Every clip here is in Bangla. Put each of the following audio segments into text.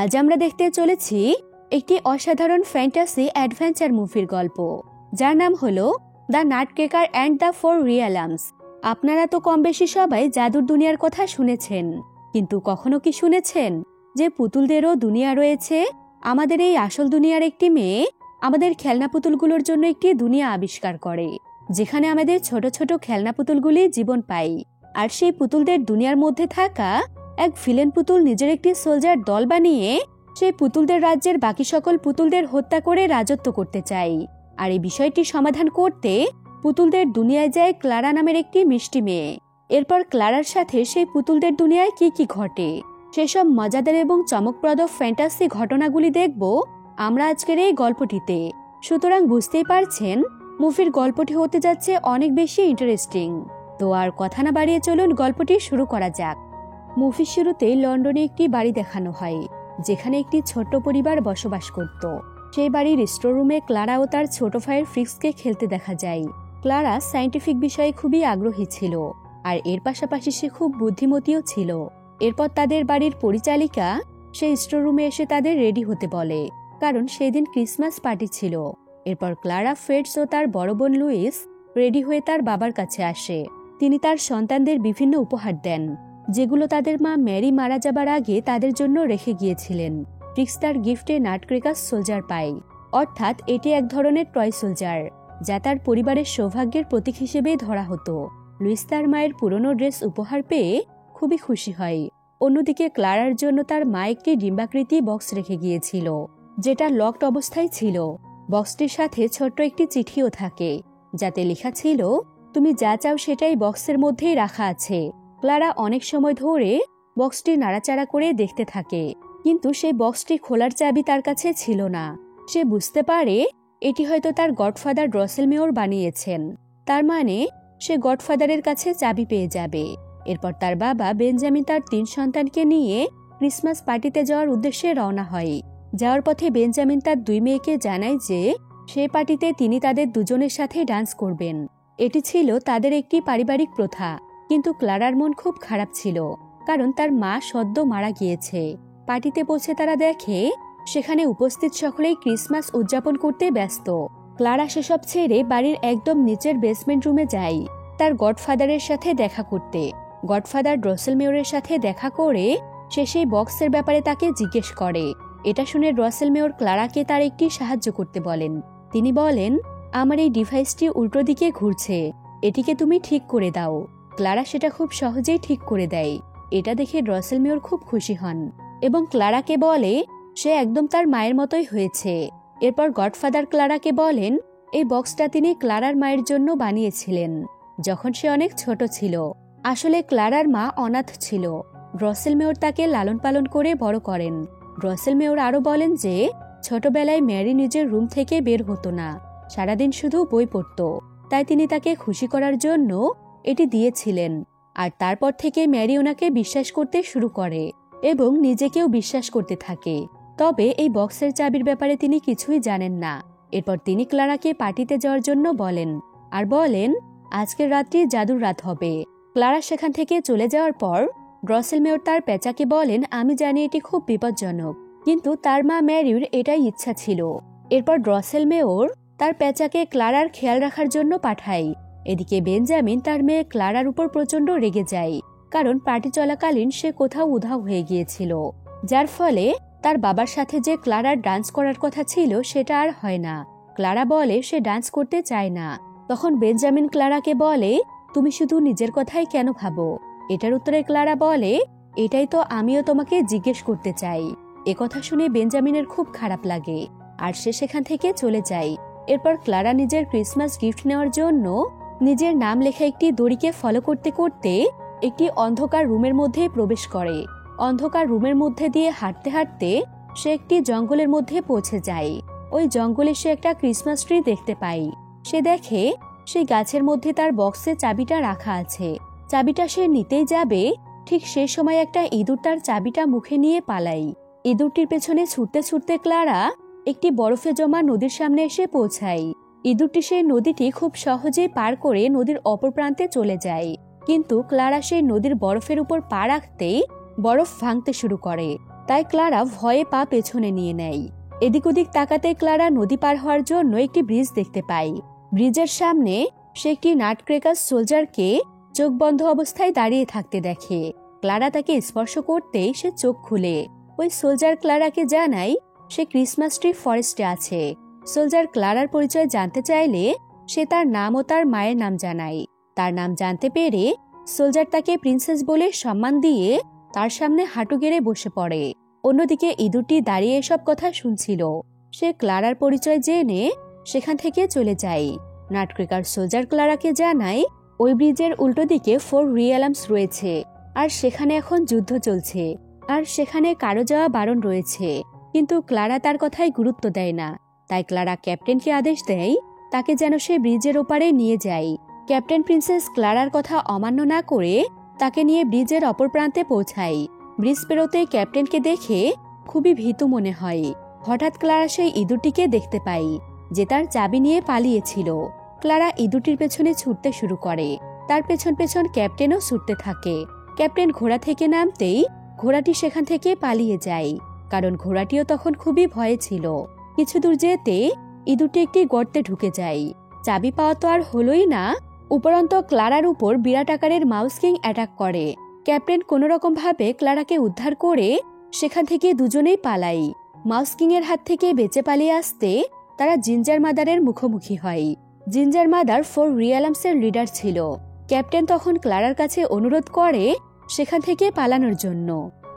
আজ আমরা দেখতে চলেছি একটি অসাধারণ ফ্যান্টাসি অ্যাডভেঞ্চার মুভির গল্প, যার নাম হলো দ্য নাটক্রেকার অ্যান্ড দ্য ফোর রিয়ালামস। আপনারা তো কম বেশি সবাই জাদুর দুনিয়ার কথা শুনেছেন, কিন্তু কখনো কি শুনেছেন যে পুতুলদেরও দুনিয়া রয়েছে? আমাদের এই আসল দুনিয়ার একটি মেয়ে আমাদের খেলনা পুতুলগুলোর জন্য একটি দুনিয়া আবিষ্কার করে, যেখানে আমাদের ছোট ছোট খেলনা পুতুলগুলি জীবন পায়। আর সেই পুতুলদের দুনিয়ার মধ্যে থাকা এক ভিলেন পুতুল নিজের একটি সোলজার দল বানিয়ে সেই পুতুলদের রাজ্যের বাকি সকল পুতুলদের হত্যা করে রাজত্ব করতে চায়। আর এই বিষয়টি সমাধান করতে পুতুলদের দুনিয়ায় যায় ক্লারা নামের একটি মিষ্টি মেয়ে। এরপর ক্লারার সাথে সেই পুতুলদের দুনিয়ায় কি কি ঘটে, সেসব মজাদার এবং চমকপ্রদ ফ্যান্টাসি ঘটনাগুলি দেখব আমরা আজকের এই গল্পটিতে। সুতরাং বুঝতেই পারছেন মুভির গল্পটি হতে যাচ্ছে অনেক বেশি ইন্টারেস্টিং। তো আর কথা না বাড়িয়ে চলুন গল্পটি শুরু করা যাক। মুভির শুরুতেই লন্ডনে একটি বাড়ি দেখানো হয়, যেখানে একটি ছোট্ট পরিবার বসবাস করত। সেই বাড়ির স্টোর রুমে ক্লারা ও তার ছোট ভাইয়ের ফ্রিক্সকে খেলতে দেখা যায়। ক্লারা সায়েন্টিফিক বিষয়ে খুবই আগ্রহী ছিল, আর এর পাশাপাশি সে খুব বুদ্ধিমতীও ছিল। এরপর তাদের বাড়ির পরিচালিকা সেই স্টোর রুমে এসে তাদের রেডি হতে বলে, কারণ সেই দিন ক্রিসমাস পার্টি ছিল। এরপর ক্লারা, ফ্রেডস ও তার বড় বোন লুইস রেডি হয়ে তার বাবার কাছে আসে। তিনি তার সন্তানদের বিভিন্ন উপহার দেন, যেগুলো তাদের মা ম্যারি মারা যাবার আগে তাদের জন্য রেখে গিয়েছিলেন। ফ্রিক্স তার গিফটে নাটক্রেকার সোলজার পায়, অর্থাৎ এটি এক ধরনের টয় সোলজার, যা তার পরিবারের সৌভাগ্যের প্রতীক হিসেবে ধরা হতো। লুইস তার মায়ের পুরনো ড্রেস উপহার পেয়ে খুবই খুশি হয়। অন্যদিকে ক্লারার জন্য তার মা একটি ডিম্বাকৃতি বক্স রেখে গিয়েছিল, যেটা লকড অবস্থায় ছিল। বক্সটির সাথে ছোট্ট একটি চিঠিও থাকে, যাতে লেখা ছিল, তুমি যা চাও সেটাই বক্সের মধ্যেই রাখা আছে। ক্লারা অনেক সময় ধরে বক্সটি নাড়াচাড়া করে দেখতে থাকে, কিন্তু সেই বক্সটি খোলার চাবি তার কাছে ছিল না। সে বুঝতে পারে এটি হয়তো তার গডফাদার ড্রসেলমেয়র বানিয়েছেন, তার মানে সে গডফাদারের কাছে চাবি পেয়ে যাবে। এরপর তার বাবা বেঞ্জামিন তার 3 সন্তানকে নিয়ে ক্রিসমাস পার্টিতে যাওয়ার উদ্দেশ্যে রওনা হয়। যাওয়ার পথে বেঞ্জামিন তার 2 মেয়েকে জানায় যে সেই পার্টিতে তিনি তাদের দুজনের সাথে ডান্স করবেন। এটি ছিল তাদের একটি পারিবারিক প্রথা, কিন্তু ক্লারার মন খুব খারাপ ছিল, কারণ তার মা সদ্য মারা গিয়েছে। পার্টিতে পৌঁছে তারা দেখে সেখানে উপস্থিত সকলেই ক্রিসমাস উদযাপন করতে ব্যস্ত। ক্লারা সেসব ছেড়ে বাড়ির একদম নিচের বেসমেন্ট রুমে যায় তার গডফাদারের সাথে দেখা করতে। গডফাদার ড্রসেলমেয়রের সাথে দেখা করে সে সেই বক্সের ব্যাপারে তাকে জিজ্ঞেস করে। এটা শুনে ড্রসেলমেয়র ক্লারাকে তার একটি সাহায্য করতে বলেন। তিনি বলেন, আমার এই ডিভাইসটি উল্টো দিকে ঘুরছে, এটিকে তুমি ঠিক করে দাও। ক্লারা সেটা খুব সহজেই ঠিক করে দেয়। এটা দেখে ড্রসেলমেয়র খুব খুশি হন এবং ক্লারাকে বলে সে একদম তার মায়ের মতোই হয়েছে। এরপর গডফাদার ক্লারাকে বলেন এই বক্সটা তিনি ক্লারার মায়ের জন্য বানিয়েছিলেন, যখন সে অনেক ছোট ছিল। আসলে ক্লারার মা অনাথ ছিল। ড্রসেলমেয়র তাকে লালন পালন করে বড় করেন। ড্রসেলমেয়র আরও বলেন যে ছোটবেলায় ম্যারি নিজের রুম থেকে বের হতো না, সারাদিন শুধু বই পড়ত, তাই তিনি তাকে খুশি করার জন্য এটি দিয়েছিলেন। আর তারপর থেকে ম্যারি ওনাকে বিশ্বাস করতে শুরু করে এবং নিজেকেও বিশ্বাস করতে থাকে। তবে এই বক্সের চাবির ব্যাপারে তিনি কিছুই জানেন না। এরপর তিনি ক্লারাকে পার্টিতে যাওয়ার জন্য বলেন, আর বলেন আজকের রাত্রি জাদুর রাত হবে। ক্লারা সেখান থেকে চলে যাওয়ার পর ড্রসেলমেয়র তার পেঁচাকে বলেন, আমি জানি এটি খুব বিপজ্জনক, কিন্তু তার মা ম্যারির এটাই ইচ্ছা ছিল। এরপর ড্রসেলমেয়র তার পেঁচাকে ক্লারার খেয়াল রাখার জন্য পাঠায়। এদিকে বেঞ্জামিন তার মেয়ে ক্লারার উপর প্রচন্ড রেগে যায়, কারণ পার্টি চলাকালীন সে কোথাও উধাও হয়ে গিয়েছিল, যার ফলে তার বাবার সাথে যে ক্লারার ডান্স করার কথা ছিল সেটা আর হয় না। ক্লারা বলে সে ডান্স করতে চায় না। তখন বেঞ্জামিন ক্লারাকে বলে, তুমি শুধু নিজের কথাই কেন ভাবো? এটার উত্তরে ক্লারা বলে, এটাই তো আমিও তোমাকে জিজ্ঞেস করতে চাই। একথা শুনে বেঞ্জামিনের খুব খারাপ লাগে, আর সে সেখান থেকে চলে যায়। এরপর ক্লারা নিজের ক্রিসমাস গিফট নেওয়ার জন্য নিজের নাম লেখা একটি দড়িকে ফলো করতে করতে একটি অন্ধকার রুমের মধ্যে প্রবেশ করে। অন্ধকার রুমের মধ্যে দিয়ে হাঁটতে হাঁটতে সে একটি জঙ্গলের মধ্যে পৌঁছে যায়। ওই জঙ্গলে সে একটা ক্রিসমাস ট্রি দেখতে পায়। সে দেখে সেই গাছের মধ্যে তার বক্সে চাবিটা রাখা আছে। চাবিটা সে নিতেই যাবে, ঠিক সে সময় একটা ইঁদুর তার চাবিটা মুখে নিয়ে পালায়। ইঁদুরটির পেছনে ছুটতে ছুটতে ক্লারা একটি বরফে জমা নদীর সামনে এসে পৌঁছায়। ইঁদুরটি সেই নদীটি খুব সহজেই পার করে নদীর অপর প্রান্তে চলে যায়, কিন্তু ক্লারা সেই নদীর বরফের উপর পা রাখতেই বরফ ভাঙতে শুরু করে। তাই ক্লারা ভয়ে পা পেছনে নিয়ে নেয়। এদিক ওদিক তাকাতে ক্লারা নদী পার হওয়ার জন্য একটি ব্রিজ দেখতে পায়। ব্রিজের সামনে সে একটি নাটক্রেকার সোলজারকে চোখ বন্ধ অবস্থায় দাঁড়িয়ে থাকতে দেখে। ক্লারা তাকে স্পর্শ করতেই সে চোখ খুলে। ওই সোলজার ক্লারাকে জানায় সে ক্রিসমাস ট্রি ফরেস্টে আছে। সোলজার ক্লারার পরিচয় জানতে চাইলে সে তার নাম ও তার মায়ের নাম জানায়। তার নাম জানতে পেরে সোলজার তাকে প্রিন্সেস বলে সম্মান দিয়ে তার সামনে হাঁটু গেড়ে বসে পড়ে। অন্যদিকে ইঁদুরটি দাঁড়িয়ে এসব কথা শুনছিল। সে ক্লারার পরিচয় জেনে সেখান থেকে চলে যায়। নাটক্রেকার সোলজার ক্লারাকে জানায় ওই ব্রিজের উল্টো দিকে 4 রিয়ালামস রয়েছে, আর সেখানে এখন যুদ্ধ চলছে, আর সেখানে কারো যাওয়া বারণ রয়েছে। কিন্তু ক্লারা তার কথায় গুরুত্ব দেয় না। তাই ক্লারা ক্যাপ্টেনকে আদেশ দেয় তাকে যেন সে ব্রিজের ওপারে নিয়ে যায়। ক্যাপ্টেন প্রিন্সেস ক্লারার কথা অমান্য না করে তাকে নিয়ে ব্রিজের অপর প্রান্তে পৌঁছায়। ব্রিজ পেরোতে ক্যাপ্টেনকে দেখে খুবই ভীতু মনে হয়। হঠাৎ ক্লারা সেই ইঁদুরটিকে দেখতে পায় যে তার চাবি নিয়ে পালিয়েছিল। ক্লারা ইঁদুরটির পেছনে ছুটতে শুরু করে। তার পেছন পেছন ক্যাপ্টেনও ছুটতে থাকে। ক্যাপ্টেন ঘোড়া থেকে নামতেই ঘোড়াটি সেখান থেকে পালিয়ে যায়, কারণ ঘোড়াটিও তখন খুবই ভয়ে ছিল। কিছু দূর যেতে ইঁদুরটি একটি গর্তে ঢুকে যায়। চাবি পাওয়া তো আর হলোই না, উপরন্ত ক্লারার উপর বিরাট আকারের মাউস কিং অ্যাটাক করে। ক্যাপ্টেন কোনোরকম ভাবে ক্লারাকে উদ্ধার করে সেখান থেকে দুজনেই পালায়। মাউস কিং এর হাত থেকে বেঁচে পালিয়ে আসতে তারা জিঞ্জার মাদারের মুখোমুখি হয়। জিঞ্জার মাদার 4 রিয়ালামসের লিডার ছিল। ক্যাপ্টেন তখন ক্লারার কাছে অনুরোধ করে সেখান থেকে পালানোর জন্য।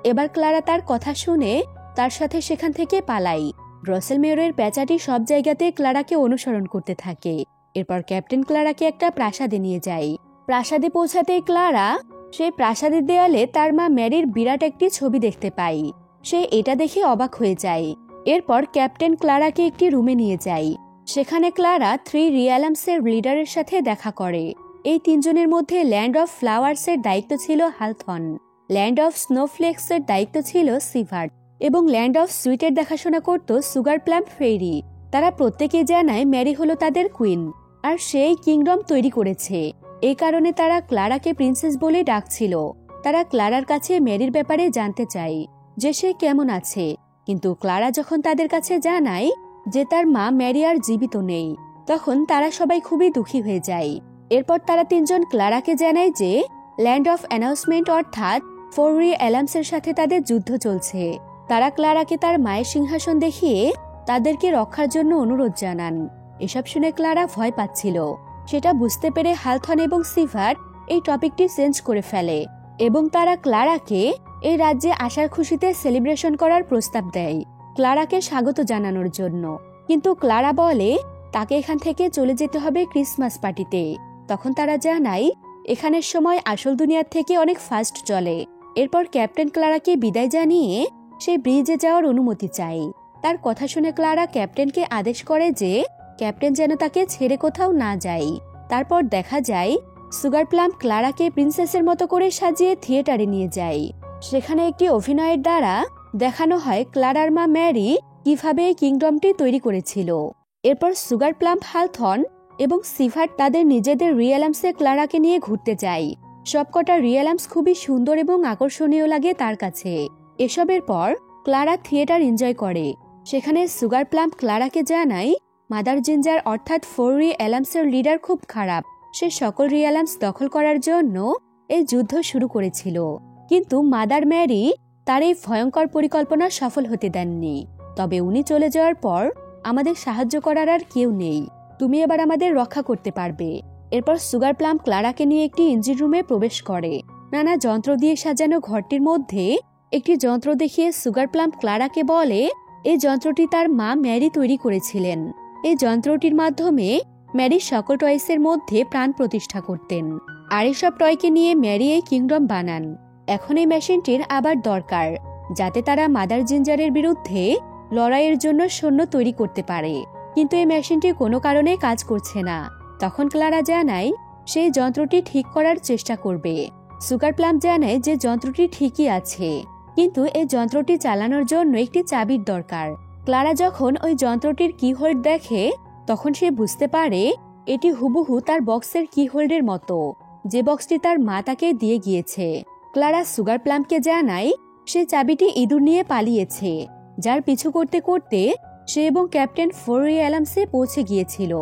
এবার ক্লারা তার কথা শুনে তার সাথে সেখান থেকে পালায়। ড্রসেলমেয়রের পেঁচাটি সব জায়গাতে ক্লারাকে অনুসরণ করতে থাকে। এরপর ক্যাপ্টেন ক্লারাকে একটা প্রাসাদে নিয়ে যায়। প্রাসাদে পৌঁছাতেই ক্লারা সেই প্রাসাদের দেয়ালে তার মা ম্যারির বিরাট একটি ছবি দেখতে পায়। সে এটা দেখে অবাক হয়ে যায়। এরপর ক্যাপ্টেন ক্লারাকে একটি রুমে নিয়ে যায়। সেখানে ক্লারা 3 রিয়ালামসের লিডারের সাথে দেখা করে। এই তিনজনের মধ্যে ল্যান্ড অফ ফ্লাওয়ার্সের দায়িত্ব ছিল হালথন, ল্যান্ড অফ স্নোফ্লেক্সের দায়িত্ব ছিল সিভার্ট এবং ল্যান্ড অফ সুইটের দেখাশোনা করত সুগার প্লাম ফেরি। তারা প্রত্যেকে জানায় ম্যারি হলো তাদের কুইন, আর সেই কিংডম তৈরি করেছে। এই কারণে তারা ক্লারাকে প্রিন্সেস বলে ডাকছিল। তারা ক্লারার কাছে ম্যারির ব্যাপারে জানতে চায় যে সে কেমন আছে। কিন্তু ক্লারা যখন তাদের কাছে জানায় যে তার মা ম্যারি আর জীবিত নেই, তখন তারা সবাই খুবই দুঃখী হয়ে যায়। এরপর তারা তিনজন ক্লারাকে জানায় যে ল্যান্ড অফ অ্যানাউন্সমেন্ট অর্থাৎ 4 রিয়ালামসের সাথে তাদের যুদ্ধ চলছে। তারা ক্লারাকে তার মায়ের সিংহাসন দেখিয়ে তাদেরকে রক্ষার জন্য অনুরোধ জানান। এসব শুনে ক্লারা ভয় পাচ্ছিল। সেটা বুঝতে পেরে হালথন এবং সিভার্ট এই টপিকটি চেঞ্জ করে ফেলে এবং তারা ক্লারাকে এই রাজ্যে আসার খুশিতে সেলিব্রেশন করার প্রস্তাব দেয়, ক্লারাকে স্বাগত জানানোর জন্য। কিন্তু ক্লারা বলে তাকে এখান থেকে চলে যেতে হবে ক্রিসমাস পার্টিতে। তখন তারা জানায় এখানের সময় আসল দুনিয়ার থেকে অনেক ফাস্ট চলে। এরপর ক্যাপ্টেন ক্লারাকে বিদায় জানিয়ে সে ব্রিজে যাওয়ার অনুমতি চায়। তার কথা শুনে ক্লারা ক্যাপ্টেনকে আদেশ করে যে ক্যাপ্টেন যেন তাকে ছেড়ে কোথাও না যায়। তারপর দেখা যায় সুগার প্লাম ক্লারাকে প্রিন্সেসের মতো করে সাজিয়ে থিয়েটারে নিয়ে যায়। সেখানে একটি অভিনয়ের দ্বারা দেখানো হয় ক্লারার মা ম্যারি কিভাবে এই কিংডমটি তৈরি করেছিল। এরপর সুগার প্লাম, হালথন এবং সিভার্ট তাদের নিজেদের রিয়ালামসে ক্লারাকে নিয়ে ঘুরতে যায়। সবকটা রিয়ালামস খুবই সুন্দর এবং আকর্ষণীয় লাগে তার কাছে। এসবের পর ক্লারা থিয়েটার এনজয় করে। সেখানে সুগার প্লাম ক্লারাকে জানায় মাদার জিঞ্জার অর্থাৎ 4 রিয়ালামসের লিডার খুব খারাপ। সে সকল রিয়ালামস দখল করার জন্য এই যুদ্ধ শুরু করেছিল, কিন্তু মাদার ম্যারি তার এই ভয়ঙ্কর পরিকল্পনা সফল হতে দেননি। তবে উনি চলে যাওয়ার পর আমাদের সাহায্য করার আর কেউ নেই, তুমি এবার আমাদের রক্ষা করতে পারবে। এরপর সুগার প্লাম ক্লারাকে নিয়ে একটি ইঞ্জিন রুমে প্রবেশ করে। নানা যন্ত্র দিয়ে সাজানো ঘরটির মধ্যে একটি যন্ত্র দেখিয়ে সুগার প্লাম ক্লারাকে বলে এই যন্ত্রটি তার মা ম্যারি তৈরি করেছিলেন। এই যন্ত্রটির মাধ্যমে ম্যারি সকল টয়েসের মধ্যে প্রাণ প্রতিষ্ঠা করতেন, আর এসব টয়কে নিয়ে ম্যারি এই কিংডম বানান। এখন এই মেশিনটির আবার দরকার, যাতে তারা মাদার জিঞ্জারের বিরুদ্ধে লড়াইয়ের জন্য সৈন্য তৈরি করতে পারে। কিন্তু এই মেশিনটি কোনো কারণে কাজ করছে না। তখন ক্লারা জানায় সেই যন্ত্রটি ঠিক করার চেষ্টা করবে। সুগার প্লাম জানায় যে যন্ত্রটি ঠিকই আছে, কিন্তু এই যন্ত্রটি চালানোর জন্য একটি চাবির দরকার। ক্লারা যখন ওই যন্ত্রটির কিহোল্ড দেখে তখন সে বুঝতে পারে এটি হুবহু তার বক্সের কিহোল্ডের মতো, যে বক্সটি তার মা তাকে দিয়ে গিয়েছে। ক্লারা সুগার প্লামকে জানায় সে চাবিটি ইঁদুর নিয়ে পালিয়েছে, যার পিছু করতে করতে সে এবং ক্যাপ্টেন ফোর রিয়ালামসে পৌঁছে গিয়েছিল,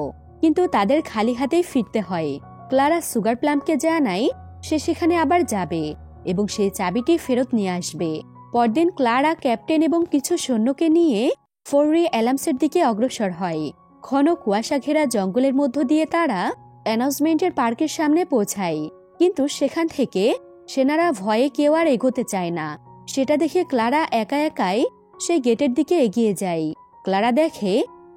কিন্তু তাদের খালি হাতেই ফিরতে হয়। ক্লারা সুগার প্লামকে জানায় সে সেখানে আবার যাবে এবং সেই চাবিটি ফেরত নিয়ে আসবে। পরদিন ক্লারা, ক্যাপ্টেন এবং কিছু সৈন্যকে নিয়ে ফোর রিয়ালামসের দিকে অগ্রসর হয়। ঘন কুয়াশা ঘেরা জঙ্গলের মধ্য দিয়ে তারা অ্যানাউন্সমেন্টের পার্কের সামনে পৌঁছায়, কিন্তু সেখান থেকে সেনারা ভয়ে কেউ আর এগোতে চায় না। সেটা দেখে ক্লারা একা একাই সেই গেটের দিকে এগিয়ে যায়। ক্লারা দেখে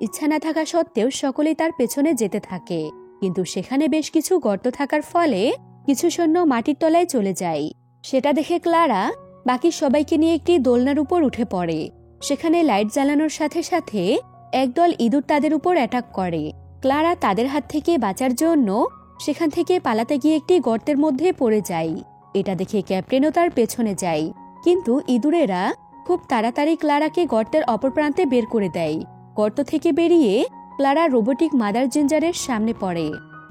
ইচ্ছা না থাকা সত্ত্বেও সকলেই তার পেছনে যেতে থাকে, কিন্তু সেখানে বেশ কিছু গর্ত থাকার ফলে কিছু সৈন্য মাটির তলায় চলে যায়। সেটা দেখে ক্লারা বাকি সবাইকে নিয়ে একটি দোলনার উপর উঠে পড়ে। সেখানে লাইট জ্বালানোর সাথে সাথে একদল ইঁদুর তাদের উপর অ্যাটাক করে। ক্লারা তাদের হাত থেকে বাঁচার জন্য সেখান থেকে পালাতে গিয়ে একটি গর্তের মধ্যে পড়ে যায়। এটা দেখে ক্যাপ্টেনও তার পেছনে যায়, কিন্তু ইঁদুরেরা খুব তাড়াতাড়ি ক্লারাকে গর্তের অপর প্রান্তে বের করে দেয়। গর্ত থেকে বেরিয়ে ক্লারা রোবোটিক মাদার জিঞ্জারের সামনে পড়ে।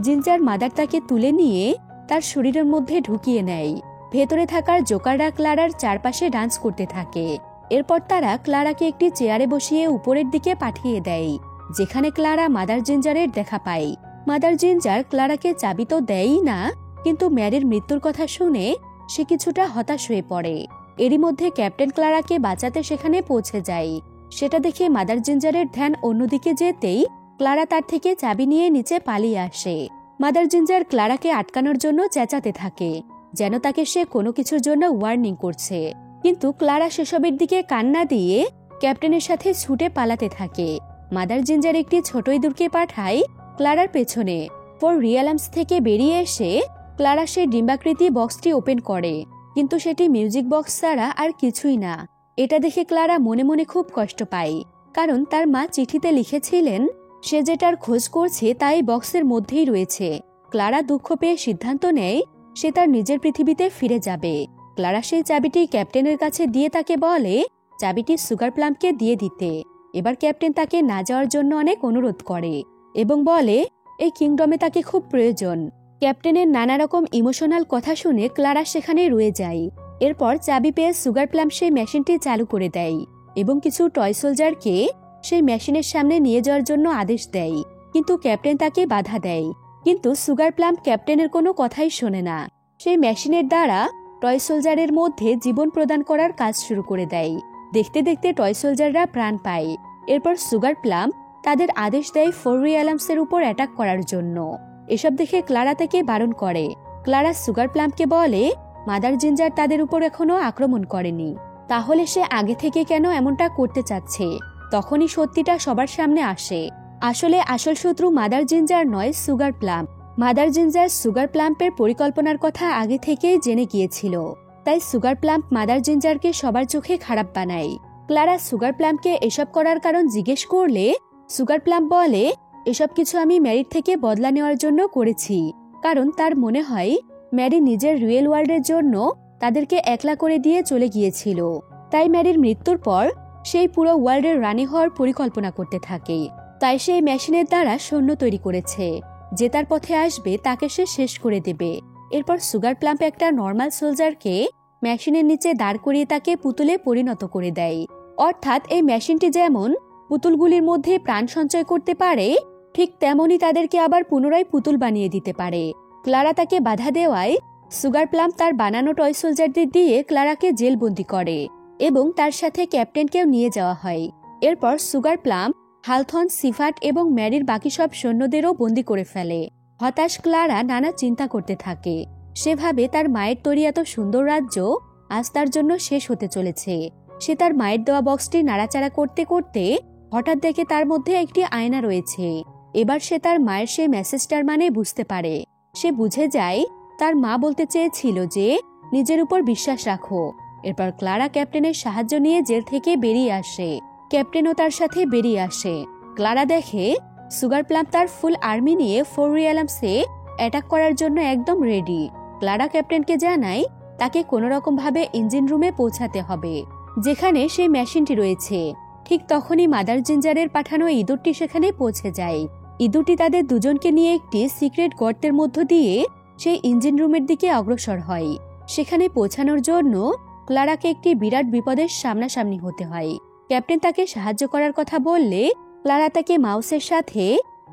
জিঞ্জার মাদার তাকে তুলে নিয়ে তার শরীরের মধ্যে ঢুকিয়ে নেয়। ভেতরে থাকার জোকাররা ক্লারার চারপাশে ডান্স করতে থাকে। এরপর তারা ক্লারাকে একটি চেয়ারে বসিয়ে উপরের দিকে পাঠিয়ে দেয়, যেখানে ক্লারা মাদার জিঞ্জারের দেখা পায়। মাদার জিঞ্জার ক্লারাকে চাবি তো দেয়ই না, কিন্তু ম্যারির মৃত্যুর কথা শুনে সে কিছুটা হতাশ হয়ে পড়ে। এরই মধ্যে ক্যাপ্টেন ক্লারাকে বাঁচাতে সেখানে পৌঁছে যায়। সেটা দেখে মাদার জিঞ্জারের ধ্যান অন্যদিকে যেতেই ক্লারা তার থেকে চাবি নিয়ে নিচে পালিয়ে আসে। মাদার জিঞ্জার ক্লারাকে আটকানোর জন্য চেঁচাতে থাকে, যেন তাকে সে কোনো কিছুর জন্য ওয়ার্নিং করছে, কিন্তু ক্লারা সেসবের দিকে কান না দিয়ে ক্যাপ্টেনের সাথে ছুটে পালাতে থাকে। মাদার জিঞ্জার একটি ছোট ইঁদুরকে পাঠায় ক্লারার পেছনে। ফোর রিয়ালামস থেকে বেরিয়ে এসে ক্লারা সেই ডিম্বাকৃতি বক্সটি ওপেন করে, কিন্তু সেটি মিউজিক বক্স ছাড়া আর কিছুই না। এটা দেখে ক্লারা মনে মনে খুব কষ্ট পায়, কারণ তার মা চিঠিতে লিখেছিলেন সে যেটার খোঁজ করছে তাই বক্সের মধ্যেই রয়েছে। ক্লারা দুঃখ পেয়ে সিদ্ধান্ত নেয় সে তার নিজের পৃথিবীতে ফিরে যাবে। ক্লারা সেই চাবিটি ক্যাপ্টেনের কাছে দিয়ে তাকে বলে চাবিটি সুগার প্লামকে দিয়ে দিতে। এবার ক্যাপ্টেন তাকে না যাওয়ার জন্য অনেক অনুরোধ করে এবং বলে এই কিংডমে তাকে খুব প্রয়োজন। ক্যাপ্টেনের নানা রকম ইমোশনাল কথা শুনে ক্লারা সেখানে রয়ে যায়। এরপর চাবি পেয়ে সুগার প্লাম সেই মেশিনটি চালু করে দেয় এবং কিছু টয় সোলজারকে সেই মেশিনের সামনে নিয়ে যাওয়ার জন্য আদেশ দেয়, কিন্তু ক্যাপ্টেন তাকে বাধা দেয়। কিন্তু সুগার প্লাম ক্যাপ্টেনের কোনো কথাই শোনে না। সেই মেশিনের দ্বারা টয় সোলজারের মধ্যে জীবন প্রদান করার কাজ শুরু করে দেয়। দেখতে দেখতে টয় সোলজাররা প্রাণ পায়। এরপর সুগার প্লাম তাদের আদেশ দেয় ফোর রিয়ালামসের উপর অ্যাটাক করার জন্য। এসব দেখে ক্লারা তাকে বারণ করে। ক্লারা সুগার প্লামকে বলে মাদার জিঞ্জার তাদের উপর এখনো আক্রমণ করেনি, তাহলে সে আগে থেকে কেন এমনটা করতে চাচ্ছে। তখনই সত্যিটা সবার সামনে আসে। আসলে আসল শত্রু মাদার জিঞ্জার নয়, sugar plum. Mother ginger sugar প্লাম্পের পরিকল্পনার কথা আগে থেকেই জেনে গিয়েছিল, তাই সুগার প্লাম্প মাদার জিঞ্জারকে সবার চোখে খারাপ বানায়। ক্লারা সুগার প্লাম্পকে এসব করার কারণ জিজ্ঞেস করলে সুগার প্লাম্প বলে এসব কিছু আমি ম্যারির থেকে বদলা নেওয়ার জন্য করেছি, কারণ তার মনে হয় ম্যারি নিজের রিয়েল ওয়ার্ল্ডের জন্য তাদেরকে একলা করে দিয়ে চলে গিয়েছিল। তাই ম্যারির মৃত্যুর পর সেই পুরো ওয়ার্ল্ডের রানী হওয়ার পরিকল্পনা করতে থাকে। তাই সেই মেশিনের দ্বারা সৈন্য তৈরি করেছে, যে তার পথে আসবে তাকে সে শেষ করে দেবে। এরপর সুগার প্লাম্প একটা নর্মাল সোলজারকে মেশিনের নিচে দাঁড় করিয়ে তাকে পুতুলে পরিণত করে দেয়। অর্থাৎ এই মেশিনটি যেমন পুতুলগুলির মধ্যে প্রাণ সঞ্চয় করতে পারে, ঠিক তেমনই তাদেরকে আবার পুনরায় পুতুল বানিয়ে দিতে পারে। ক্লারা তাকে বাধা দেওয়ায় সুগার প্লাম্প তার বানানো টয় সোলজারদের দিয়ে ক্লারাকে জেলবন্দি করে এবং তার সাথে ক্যাপ্টেনকেও নিয়ে যাওয়া হয়। এরপর সুগার প্লাম্প হালথন, সিফাট এবং ম্যারির বাকি সব সৈন্যদেরও বন্দি করে ফেলে। হতাশ ক্লারা নানা চিন্তা করতে থাকে। সেভাবে তার মায়ের তৈরি এত সুন্দর রাজ্য আজ তার জন্য শেষ হতে চলেছে। সে তার মায়ের দেওয়া বক্সটি নাড়াচাড়া করতে করতে হঠাৎ দেখে তার মধ্যে একটি আয়না রয়েছে। এবার সে তার মায়ের সেই মেসেজটার মানে বুঝতে পারে। সে বুঝে যায় তার মা বলতে চেয়েছিল যে নিজের উপর বিশ্বাস রাখো। এরপর ক্লারা ক্যাপ্টেনের সাহায্য নিয়ে জেল থেকে বেরিয়ে আসে। ক্যাপ্টেনও তার সাথে বেরিয়ে আসে। ক্লারা দেখে সুগার প্লাম্প তার ফুল আর্মি নিয়ে ফোর রিয়ালামসে অ্যাটাক করার জন্য একদম রেডি। ক্লারা ক্যাপ্টেনকে জানায় তাকে কোনো রকম ভাবে ইঞ্জিন রুমে পৌঁছাতে হবে, যেখানে সেই মেশিনটি রয়েছে। ঠিক তখনই মাদার জিঞ্জারের পাঠানো ইঁদুরটি সেখানে পৌঁছে যায়। ইঁদুরটি তাদের দুজনকে নিয়ে একটি সিক্রেট গর্তের মধ্য দিয়ে সেই ইঞ্জিন রুমের দিকে অগ্রসর হয়। সেখানে পৌঁছানোর জন্য ক্লারাকে একটি বিরাট বিপদের সামনাসামনি হতে হয়। ক্যাপ্টেন তাকে সাহায্য করার কথা বললে ক্লারা তাকে মাউসের সাথে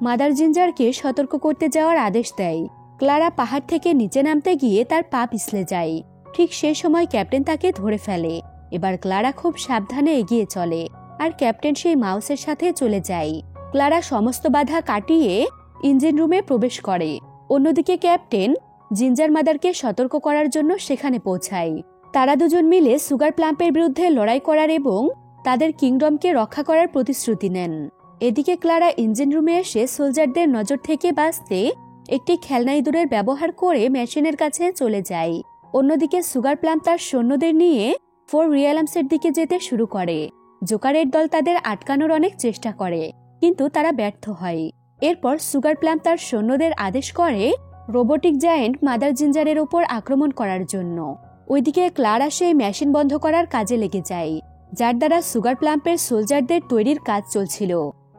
মাদার জিঞ্জারকে সতর্ক করতে যাওয়ার আদেশ দেয়। ক্লারা পাহাড় থেকে নিচে নামতে গিয়ে তার পা পিছলে যায়। ঠিক সে সময় ক্যাপ্টেন তাকে ধরে ফেলে। এবার ক্লারা খুব সাবধানে এগিয়ে চলে আর ক্যাপ্টেন সেই মাউসের সাথে চলে যায়। ক্লারা সমস্ত বাধা কাটিয়ে ইঞ্জিন রুমে প্রবেশ করে। অন্যদিকে ক্যাপ্টেন জিঞ্জার মাদারকে সতর্ক করার জন্য সেখানে পৌঁছায়। তারা দুজন মিলে সুগার প্লাম্পের বিরুদ্ধে লড়াই করার এবং তাদের কিংডমকে রক্ষা করার প্রতিশ্রুতি নেন। এদিকে ক্লারা ইঞ্জিন রুমে এসে সোলজারদের নজর থেকে বাঁচতে একটি খেলনা ইঁদুরের ব্যবহার করে মেশিনের কাছে চলে যায়। অন্যদিকে সুগার প্লাম্প তার সৈন্যদের নিয়ে ফোর রিয়ালামসের দিকে যেতে শুরু করে। জোকারের দল তাদের আটকানোর অনেক চেষ্টা করে, কিন্তু তারা ব্যর্থ হয়। এরপর সুগার প্লাম্প তার সৈন্যদের আদেশ করে রোবোটিক জায়েন্ট মাদার জিঞ্জারের ওপর আক্রমণ করার জন্য। ওইদিকে ক্লারা সেই মেশিন বন্ধ করার কাজে লেগে যায়, যার দ্বারা সুগার প্লাম্পের সোলজারদের তৈরির কাজ চলছিল।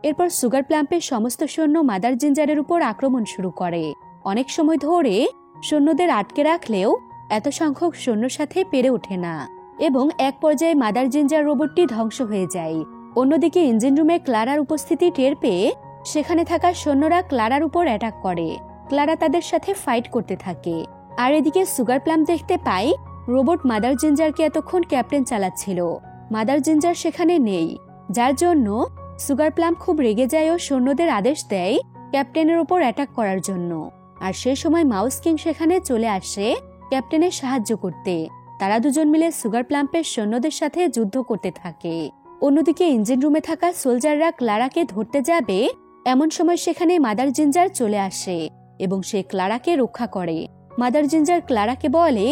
এরপর সুগার প্লাম্পের সমস্ত সৈন্য মাদার জিঞ্জারের উপর আক্রমণ শুরু করে। অনেক সময় ধরে সৈন্যদের আটকে রাখলেও এত সংখ্যক সৈন্যর সাথে পেরে ওঠে না এবং এক পর্যায়ে মাদার জিঞ্জার রোবটটি ধ্বংস হয়ে যায়। অন্যদিকে ইঞ্জিন রুমে ক্লারার উপস্থিতি টের পেয়ে সেখানে থাকা সৈন্যরা ক্লারার উপর অ্যাটাক করে। ক্লারা তাদের সাথে ফাইট করতে থাকে। আর এদিকে সুগার প্লাম্প দেখতে পায় রোবট মাদার জিঞ্জারকে এতক্ষণ ক্যাপ্টেন চালাচ্ছিল। মাদার জিঞ্জার সেখানে নেই, যার জন্য সুগার প্লাম্প খুব রেগে যায় ও সৈন্যদের আদেশ দেয় ক্যাপ্টেনের উপর অ্যাটাক করার জন্য। আর সে সময় মাউস কিং সেখানে চলে আসে ক্যাপ্টেনের সাহায্য করতে। তারা দুজন মিলে সুগার প্লাম্পের সৈন্যদের সাথে যুদ্ধ করতে থাকে। অন্যদিকে ইঞ্জিন রুমে থাকা সোলজাররা ক্লারাকে ধরতে যাবে, এমন সময় সেখানে মাদার জিঞ্জার চলে আসে এবং সে ক্লারাকে রক্ষা করে। মাদার জিঞ্জার ক্লারাকে বলে,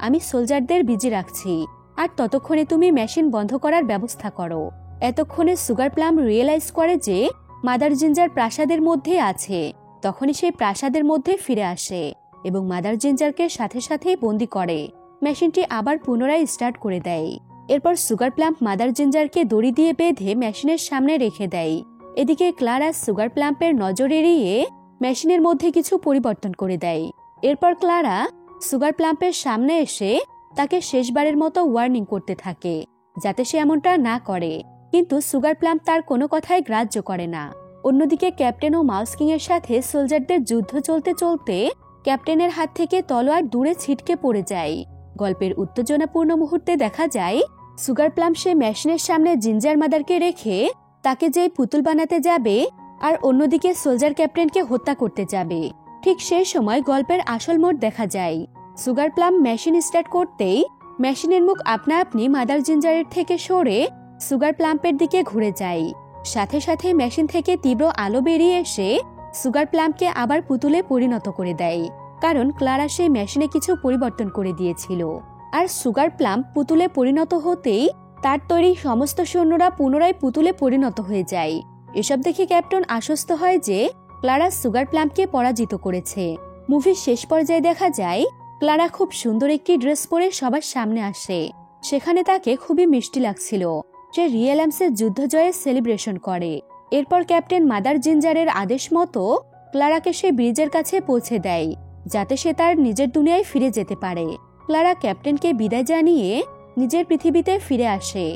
আমি সোলজারদের বিজি রাখছি, আর ততক্ষণে তুমি মেশিন বন্ধ করার ব্যবস্থা করো। এতক্ষণে সুগার প্লাম্প রিয়েলাইজ করে যে মাদার জিঞ্জার প্রাসাদের মধ্যে আছে। তখনই সে প্রাসাদের মধ্যে ফিরে আসে এবং মাদার জিঞ্জারকে সাথে সাথেই বন্দি করে। মেশিনটি আবার পুনরায় স্টার্ট করে দেয়। এরপর সুগার প্লাম্প মাদার জিঞ্জারকে দড়ি দিয়ে বেঁধে মেশিনের সামনে রেখে দেয়। এদিকে ক্লারা সুগার প্লাম্পের নজর এড়িয়ে মেশিনের মধ্যে কিছু পরিবর্তন করে দেয়। এরপর ক্লারা সুগার প্লাম্পের সামনে এসে তাকে শেষবারের মতো ওয়ার্নিং করতে থাকে যাতে সে এমনটা না করে, কিন্তু সুগার প্লাম্প তার কোনো কথাই গ্রাহ্য করে না। অন্যদিকে ক্যাপ্টেন ও মাউস কিং এর সাথে সোলজারদের যুদ্ধ চলতে চলতে ক্যাপ্টেনের হাত থেকে তলোয়ার দূরে ছিটকে পড়ে যায়। গল্পের উত্তেজনাপূর্ণ মুহূর্তে দেখা যায় সুগার প্লাম্প সে মেশিনের সামনে জিঞ্জার মাদারকে রেখে তাকে যেই পুতুল বানাতে যাবে আর অন্যদিকে সোলজার ক্যাপ্টেনকে হত্যা করতে যাবে। ঠিক সেই সময় গল্পের আসল মোড় দেখা যায়। সুগার প্লাম্প মেশিন স্টার্ট করতেই মেশিনের মুখ আপনা আপনি মাদার জিঞ্জারের থেকে সরে সুগার প্লাম্পের দিকে ঘুরে যায়। সাথে সাথে মেশিন থেকে তীব্র আলো বেরিয়ে এসে সুগার প্লাম্পকে আবার পুতুলে পরিণত করে দেয়, কারণ ক্লারা সেই মেশিনে কিছু পরিবর্তন করে দিয়েছিল। আর সুগার প্লাম্প পুতুলে পরিণত হতেই তার তৈরি সমস্ত সৈন্যরা পুনরায় পুতুলে পরিণত হয়ে যায়। এসব দেখে ক্যাপ্টেন আশ্বস্ত হয় যে ক্লারা সুগার প্লাম্পকে পরাজিত করেছে। মুভির শেষ পর্যায়ে দেখা যায় ক্লারা খুব সুন্দর একটি ড্রেস পরে সবার সামনে আসে। সেখানে তাকে খুবই মিষ্টি লাগছিল। সে রিয়েলামসের যুদ্ধ জয়ের সেলিব্রেশন করে। এরপর ক্যাপ্টেন মাদার জিঞ্জারের আদেশ মতো ক্লারাকে সে ব্রিজের কাছে পৌঁছে দেয় যাতে সে তার নিজের দুনিয়ায় ফিরে যেতে পারে। ক্লারা ক্যাপ্টেনকে বিদায় জানিয়ে নিজের পৃথিবীতে ফিরে আসে,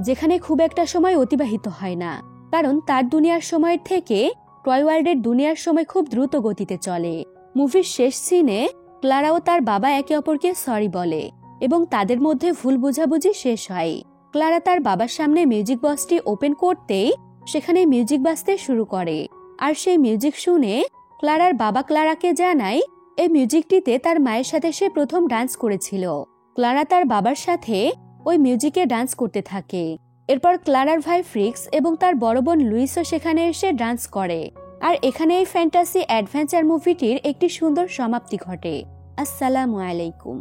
যেখানে খুব একটা সময় অতিবাহিত হয় না, কারণ তার দুনিয়ার সময়ের থেকে টয় ওয়ার্ল্ডের দুনিয়ার সময় খুব দ্রুত গতিতে চলে। মুভির শেষ সিনে ক্লারা ও তার বাবা একে অপরকে সরি বলে এবং তাদের মধ্যে ভুল বোঝাবুঝি শেষ হয়। ক্লারা তার বাবার সামনে মিউজিক বক্সটি ওপেন করতেই সেখানে মিউজিক বাজতে শুরু করে, আর সেই মিউজিক শুনে ক্লারার বাবা ক্লারাকে জানায় এই মিউজিকটিতে তার মায়ের সাথে সে প্রথম ডান্স করেছিল। ক্লারা তার বাবার সাথে ওই মিউজিকে ডান্স করতে থাকে। এরপর ক্লারার ভাই ফ্রিক্স এবং তার বড় বোন লুইসও সেখানে এসে ডান্স করে। আর এখানে এই ফ্যান্টাসি অ্যাডভেঞ্চার মুভিটির একটি সুন্দর সমাপ্তি ঘটে। আসসালামু আলাইকুম।